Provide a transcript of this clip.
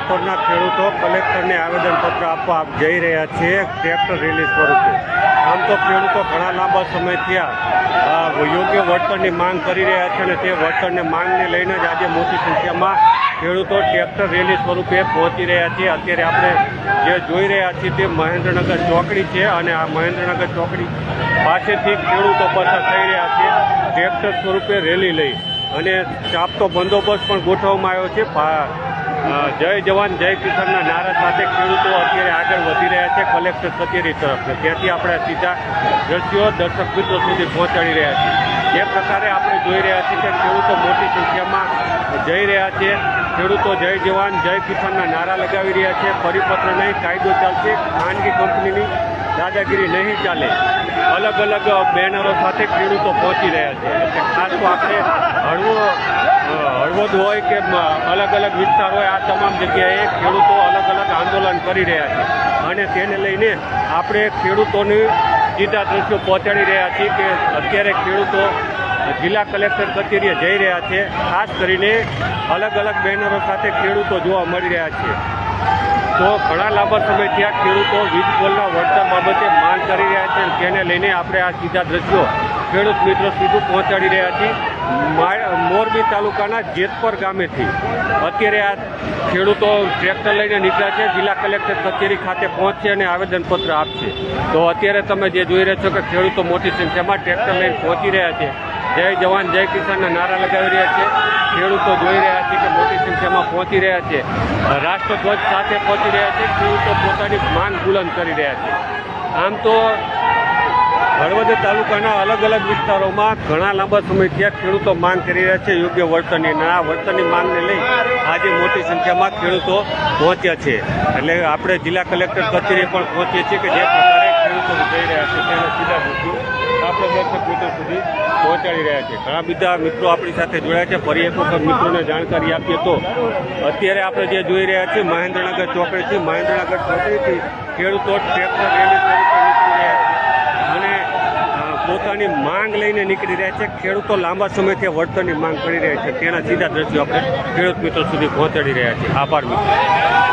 રાપરના ખેડૂતો કલેક્ટરને આવેદનપત્ર આપવા જઈ રહ્યા છે ટ્રેક્ટર રેલી સ્વરૂપે। આમ તો ખેડૂતો ઘણા લાંબા સમય થયા યોગ્ય વળતરની માંગ કરી રહ્યા છે અને તે વળતરની માંગને લઈને જ આજે મોટી સંખ્યામાં ખેડૂતો ટ્રેક્ટર રેલી સ્વરૂપે પહોંચી રહ્યા છે। અત્યારે આપણે જે જોઈ રહ્યા છીએ તે મહેન્દ્રનગર ચોકડી છે અને આ મહેન્દ્રનગર ચોકડી પાસેથી ખેડૂતો પસાર થઈ રહ્યા છે ટ્રેક્ટર સ્વરૂપે રેલી લઈ અને ચાપતો બંદોબસ્ત પણ ગોઠવવામાં આવ્યો છે। જય જવાન જય કિસાનના નારા સાથે ખેડૂતો અત્યારે આગળ વધી રહ્યા છે કલેક્ટર કચેરી તરફ। ત્યાંથી આપણે સીધા દ્રશ્યો દર્શક મિત્રો સુધી પહોંચાડી રહ્યા છીએ। જે પ્રકારે આપણે જોઈ રહ્યા છીએ કે ખેડૂતો મોટી સંખ્યામાં જઈ રહ્યા છે। ખેડૂતો જય જવાન જય કિસાનના નારા લગાવી રહ્યા છે। પરિપત્ર નહીં, કાયદો ચાલશે, ખાનગી કંપનીની દાદાગીરી નહીં ચાલે, અલગ અલગ બેનરો સાથે ખેડૂતો પહોંચી રહ્યા છે। એટલે ખાસ તો આપણે હળવદ હોય કે અલગ અલગ વિસ્તાર હોય, આ તમામ જગ્યાએ ખેડૂતો અલગ અલગ આંદોલન કરી રહ્યા છે અને તેને લઈને આપણે ખેડૂતોની સીધા દ્રશ્યો પહોંચાડી રહ્યા છીએ કે અત્યારે ખેડૂતો જિલ્લા કલેક્ટર કચેરીએ જઈ રહ્યા છે। ખાસ કરીને અલગ અલગ બેનરો સાથે ખેડૂતો જોવા મળી રહ્યા છે। તો ઘણા લાંબા સમયથી આ ખેડૂતો વીજ પોલના વળતર બાબતે માંગ કરી રહ્યા છે। તેને લઈને આપણે આ સીધા દ્રશ્યો ખેડૂત મિત્રો સીધું પહોંચાડી રહ્યા છીએ। મોરબી તાલુકાના જેતપર ગામેથી અત્યારે આ ખેડૂતો ટ્રેક્ટર લઈને નીકળ્યા છે, જિલ્લા કલેક્ટર કચેરી ખાતે પહોંચશે અને આવેદનપત્ર આપશે। તો અત્યારે તમે જે જોઈ રહ્યા છો કે ખેડૂતો મોટી સંખ્યામાં ટ્રેક્ટર લઈને પહોંચી રહ્યા છે, જય જવાન જય કિસાનના નારા લગાવી રહ્યા છે। ખેડૂતો જોઈ રહ્યા છે કે મોટી સંખ્યામાં પહોંચી રહ્યા છે, રાષ્ટ્રધ્વજ સાથે પહોંચી રહ્યા છે। ખેડૂતો પોતાની માંગ બુલંદ કરી રહ્યા છે। આમ તો હળવદ તાલુકાના અલગ અલગ વિસ્તારોમાં ઘણા લાંબા સમયથી ખેડૂતો માંગ કરી રહ્યા છે યોગ્ય વળતરની, અને આ વળતરની માંગને લઈ આજે મોટી સંખ્યામાં ખેડૂતો પહોંચ્યા છે। એટલે આપણે જિલ્લા કલેક્ટર કચેરીએ પણ પહોંચીએ છીએ કે જે પ્રકારે ખેડૂતો જઈ રહ્યા છે તેના સીધા દ્રશ્યો આપણે દર્શક મિત્રો સુધી પહોંચાડી રહ્યા છે। ઘણા બધા મિત્રો આપણી સાથે જોડાયા છે। ફરી એક વખત મિત્રોને જાણકારી આપીએ તો અત્યારે આપણે જે જોઈ રહ્યા છીએ મહેન્દ્રનગર ચોકડીથી, મહેન્દ્રનગર ચોકડીથી ખેડૂતો ટ્રેક્ટર રેલી સ્વરૂપે નીકળી રહ્યા છે અને પોતાની માંગ લઈને નીકળી રહ્યા છે। ખેડૂતો લાંબા સમયથી વળતરની માંગ કરી રહ્યા છે, તેના સીધા દ્રશ્યો આપણે ખેડૂત મિત્રો સુધી પહોંચાડી રહ્યા છીએ। આભાર મિત્રો।